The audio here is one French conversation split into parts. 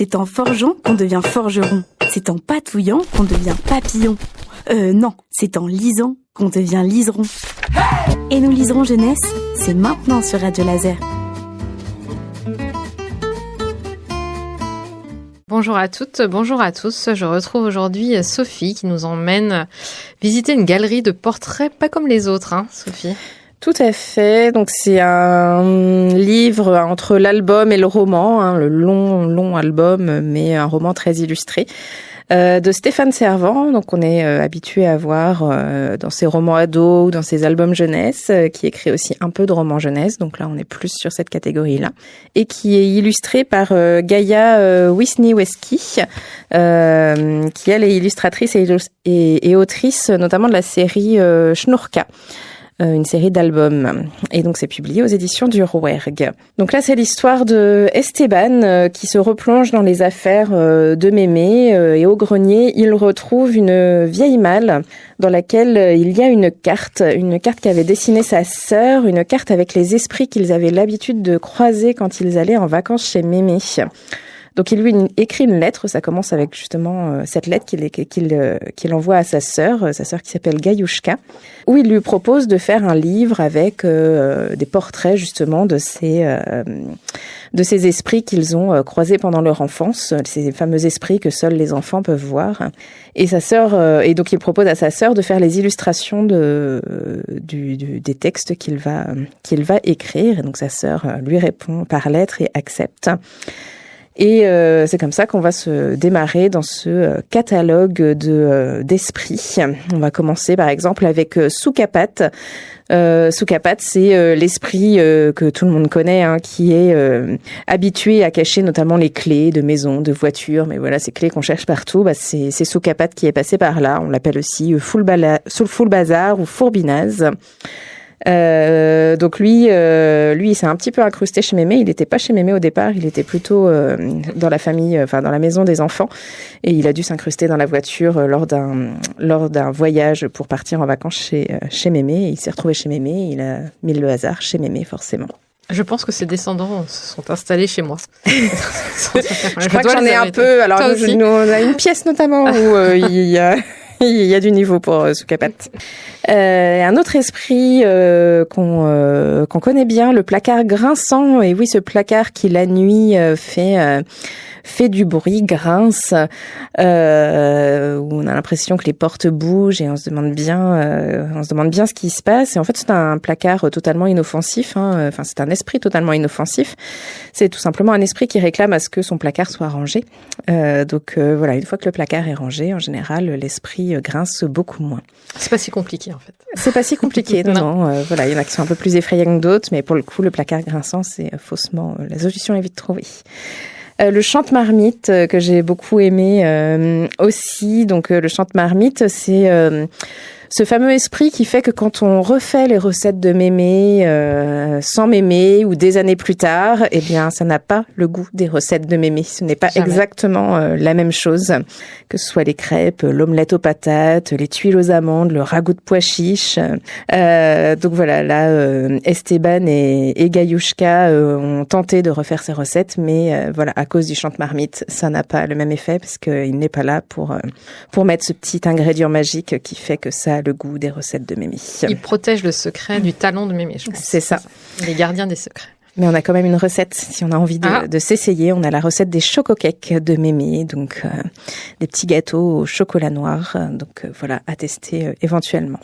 C'est en forgeant qu'on devient forgeron. C'est en patouillant qu'on devient papillon. Non, c'est en lisant qu'on devient liseron. Et nous liserons jeunesse, c'est maintenant sur Radio Laser. Bonjour à toutes, bonjour à tous. Je retrouve aujourd'hui Sophie qui nous emmène visiter une galerie de portraits pas comme les autres, hein, Sophie. Tout à fait. Donc c'est un livre entre l'album et le roman, hein, le long album, mais un roman très illustré. De Stéphane Servan, donc on est habitué à voir dans ses romans ados ou dans ses albums jeunesse, qui écrit aussi un peu de romans jeunesse, donc là on est plus sur cette catégorie-là, et qui est illustré par Gaia Wisniewski, qui elle est illustratrice et autrice notamment de la série Sznurka. Une série d'albums. Et donc, c'est publié aux éditions du Rouergue. Donc là, c'est l'histoire de Esteban qui se replonge dans les affaires de Mémé et au grenier, il retrouve une vieille malle dans laquelle il y a une carte qu'avait dessinée sa sœur, une carte avec les esprits qu'ils avaient l'habitude de croiser quand ils allaient en vacances chez Mémé. Donc il lui écrit une lettre, ça commence avec justement cette lettre qu'il envoie à sa sœur qui s'appelle Gayushka, où il lui propose de faire un livre avec des portraits justement de ces esprits qu'ils ont croisés pendant leur enfance, ces fameux esprits que seuls les enfants peuvent voir. Et sa sœur, et donc il propose à sa sœur de faire les illustrations des textes qu'il va écrire. Et donc sa sœur lui répond par lettre et accepte. Et c'est comme ça qu'on va se démarrer dans ce catalogue d'esprits. On va commencer par exemple avec Soukapat. Soukapat, c'est l'esprit que tout le monde connaît, hein, qui est habitué à cacher notamment les clés de maisons, de voitures. Mais voilà, ces clés qu'on cherche partout, c'est Soukapat qui est passé par là. On l'appelle aussi Fulbazar ou Fourbinaz. Donc lui, il s'est un petit peu incrusté chez Mémé. Il n'était pas chez Mémé au départ, il était plutôt dans la famille, dans la maison des enfants. Et il a dû s'incruster dans la voiture lors d'un voyage pour partir en vacances chez Mémé. Et il s'est retrouvé chez Mémé. Il a mis le hasard chez Mémé, forcément. Je pense que ses descendants se sont installés chez moi. Je crois que j'en ai un peu. Alors nous, on a une pièce notamment où il y a du niveau pour Soukapat. Un autre esprit qu'on connaît bien, le placard grinçant. Et oui, ce placard qui la nuit fait du bruit, grince, où on a l'impression que les portes bougent et on se demande bien ce qui se passe. Et en fait, c'est un placard totalement inoffensif, hein. Enfin, c'est un esprit totalement inoffensif. C'est tout simplement un esprit qui réclame à ce que son placard soit rangé. Donc voilà, une fois que le placard est rangé, en général, l'esprit grince beaucoup moins. C'est pas si compliqué, en fait. C'est pas si compliqué, non. Voilà, il y en a qui sont un peu plus effrayants que d'autres, mais pour le coup, le placard grinçant, c'est faussement la solution est vite trouvée. Le chante-marmite que j'ai beaucoup aimé aussi. Donc le chante-marmite, c'est ce fameux esprit qui fait que quand on refait les recettes de Mémé sans Mémé ou des années plus tard, eh bien ça n'a pas le goût des recettes de Mémé. Ce n'est pas exactement la même chose, que ce soit les crêpes, l'omelette aux patates, les tuiles aux amandes, le ragoût de pois chiches. Donc voilà, là Esteban et Gayushka ont tenté de refaire ces recettes, mais voilà, à cause du chante-marmite, ça n'a pas le même effet parce qu'il n'est pas là pour mettre ce petit ingrédient magique qui fait que ça a le goût des recettes de Mémé. Il protège le secret du talent de Mémé, je pense. C'est ça. Les gardiens des secrets. Mais on a quand même une recette, si on a envie de s'essayer. On a la recette des choco-cakes de Mémé, donc des petits gâteaux au chocolat noir. Donc voilà, à tester éventuellement.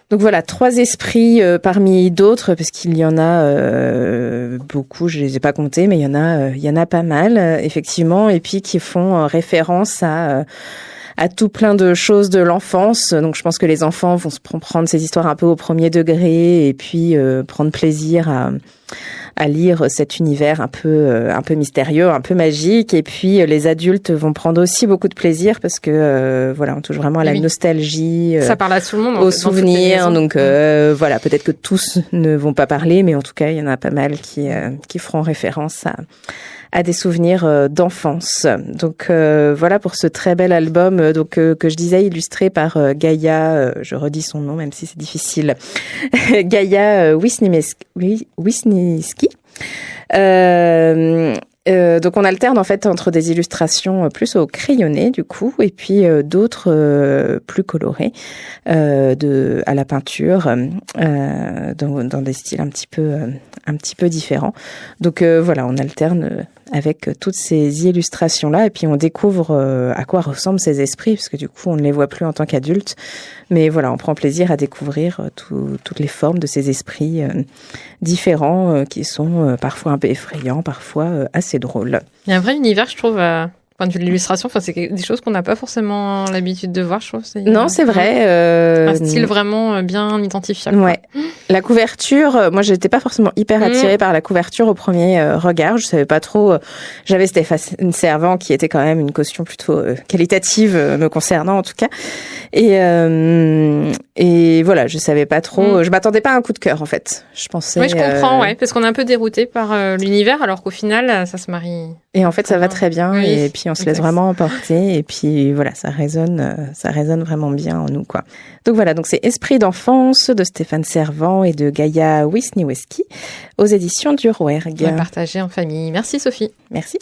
Donc voilà, 3 esprits parmi d'autres, parce qu'il y en a beaucoup, je les ai pas comptés, mais il y en a pas mal, effectivement, et puis qui font référence à tout plein de choses de l'enfance. Donc je pense que les enfants vont se prendre ces histoires un peu au premier degré et puis prendre plaisir à lire cet univers un peu mystérieux, un peu magique. Et puis les adultes vont prendre aussi beaucoup de plaisir parce que voilà, on touche vraiment à la nostalgie, ça parle à tout le monde, aux souvenirs. Donc voilà, peut-être que tous ne vont pas parler, mais en tout cas il y en a pas mal qui feront référence à des souvenirs d'enfance. Donc voilà pour ce très bel album que je disais illustré par Gaia, je redis son nom même si c'est difficile, Gaia Wisniewski. Donc on alterne en fait entre des illustrations plus au crayonné du coup, et puis d'autres plus colorées à la peinture, dans des styles un petit peu différents. Donc voilà, on alterne avec toutes ces illustrations-là, et puis on découvre à quoi ressemblent ces esprits, parce que du coup on ne les voit plus en tant qu'adultes, mais voilà, on prend plaisir à découvrir toutes les formes de ces esprits différents, qui sont parfois un peu effrayants, parfois assez drôles. Il y a un vrai univers, je trouve, point de vue de l'illustration, enfin, c'est des choses qu'on n'a pas forcément l'habitude de voir, je trouve. Non, c'est vrai. Un style vraiment bien identifiable. Ouais. La couverture, moi, j'étais pas forcément hyper attirée par la couverture au premier regard. Je savais pas trop. J'avais Stéphane Servant qui était quand même une caution plutôt qualitative me concernant en tout cas. Et voilà, je savais pas trop. Je m'attendais pas à un coup de cœur en fait. Je pensais. Oui, je comprends, ouais, parce qu'on est un peu dérouté par l'univers, alors qu'au final, ça se marie. Et en fait, ça va très bien. Oui, et puis on se laisse vraiment emporter. Et puis voilà, ça résonne vraiment bien en nous, quoi. Donc voilà, donc c'est Esprit d'enfance de Stéphane Servant et de Gaïa Wisniewski aux éditions du Rouergue. Partagé en famille. Merci Sophie. Merci.